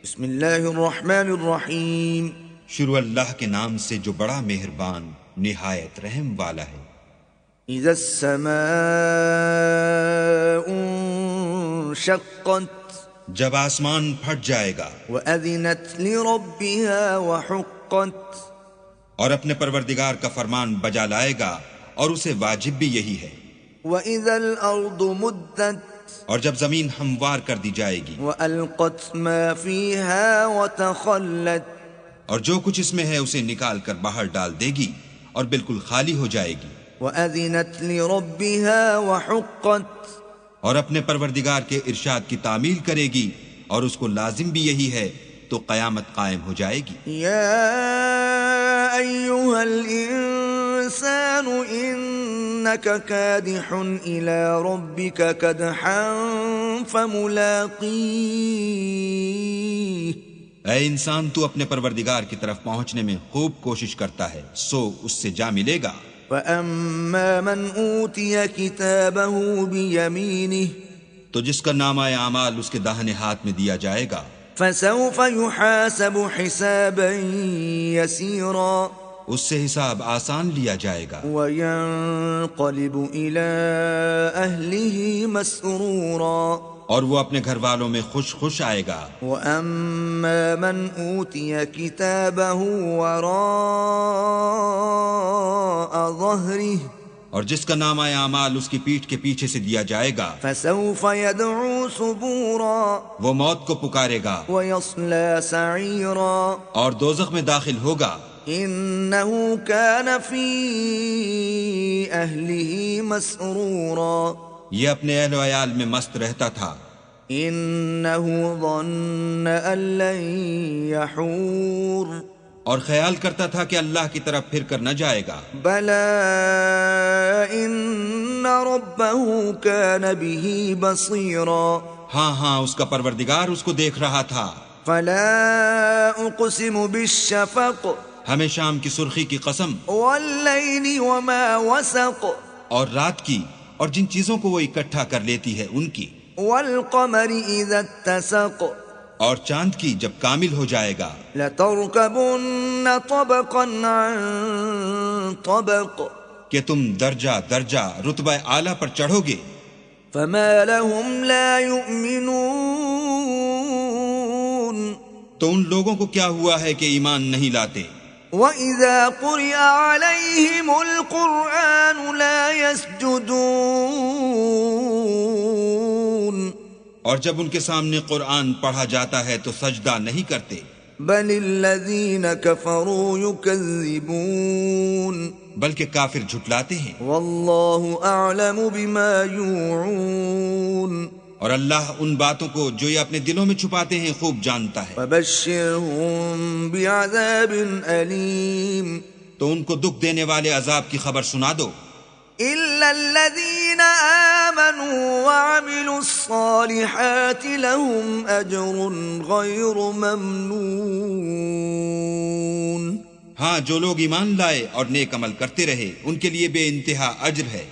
بسم اللہ الرحمن الرحیم. شروع اللہ کے نام سے جو بڑا مہربان نہایت رحم والا ہے. اذا السماء انشقت جب آسمان پھٹ جائے گا وأذنت لربها وحقت اور اپنے پروردگار کا فرمان بجا لائے گا اور اسے واجب بھی یہی ہے. وإذا الأرض مدت اور جب زمین ہموار کر دی جائے گی وألقت ما فيها وتخلت اور جو کچھ اس میں ہے اسے نکال کر باہر ڈال دے گی اور بالکل خالی ہو جائے گی. وأذنت لربها وحقت اور اپنے پروردگار کے ارشاد کی تعمیل کرے گی اور اس کو لازم بھی یہی ہے تو قیامت قائم ہو جائے گی. يا أيها الإنسان إنك كادح إلى ربك كدحا فملاقيه. اے انسان تو اپنے پروردگار کی طرف پہنچنے میں خوب کوشش کرتا ہے سو اس سے جا ملے گا. فأما من أوتي كتابه بيمينه تو جس کا نامہ اعمال اس کے داہنے ہاتھ میں دیا جائے گا فسوف يحاسب حسابا يسيرا اس سے حساب آسان لیا جائے گا وينقلب إلى أهله مسرورا اور وہ اپنے گھر والوں میں خوش خوش آئے گا. وأما من أوتي كتابه وراء ظهره اور جس کا نامہ اعمال اس کی پیٹھ کے پیچھے سے دیا جائے گا فسوف يدعو ثبورا وہ موت کو پکارے گا ويصلى سعيرا اور دوزخ میں داخل ہوگا. إنه كان في أهله مسرورا یہ اپنے اہل و عیال میں مست رہتا تھا. إنه ظن أن لن يحور اور خیال کرتا تھا کہ اللہ کی طرف پھر کر نہ جائے گا. بلى إن ربه كان به بصيرا ہاں اس کا پروردگار اس کو دیکھ رہا تھا. فلا أقسم بالشفق ہمیں شام کی سرخی کی قسم والليل وما وسق اور رات کی اور جن چیزوں کو وہ اکٹھا کر لیتی ہے ان کی والقمر إذا اتسق اور چاند کی جب کامل ہو جائے گا. لتركبن طبقا عن طبق کہ تم درجہ درجہ رتبہ اعلیٰ پر چڑھو گے. فما لهم لا يؤمنون تو ان لوگوں کو کیا ہوا ہے کہ ایمان نہیں لاتے. وَإِذَا قُرِئَ عَلَيْهِمُ الْقُرْآنُ لَا يَسْجُدُونَ اور جب ان کے سامنے قرآن پڑھا جاتا ہے تو سجدہ نہیں کرتے. بل الذين كفروا يكذبون بلکہ کافر جھٹلاتے ہیں. والله أعلم بما يوعون اور اللہ ان باتوں کو جو یہ اپنے دلوں میں چھپاتے ہیں خوب جانتا ہے. فبشرهم بعذاب أليم تو ان کو دکھ دینے والے عذاب کی خبر سنا دو. إلا الذين آمنوا وعملوا الصالحات لهم أجر غير ممنون. ہاں جو لوگ ایمان لائے اور نیک عمل کرتے رہے ان کے لیے بے انتہا اجر ہے.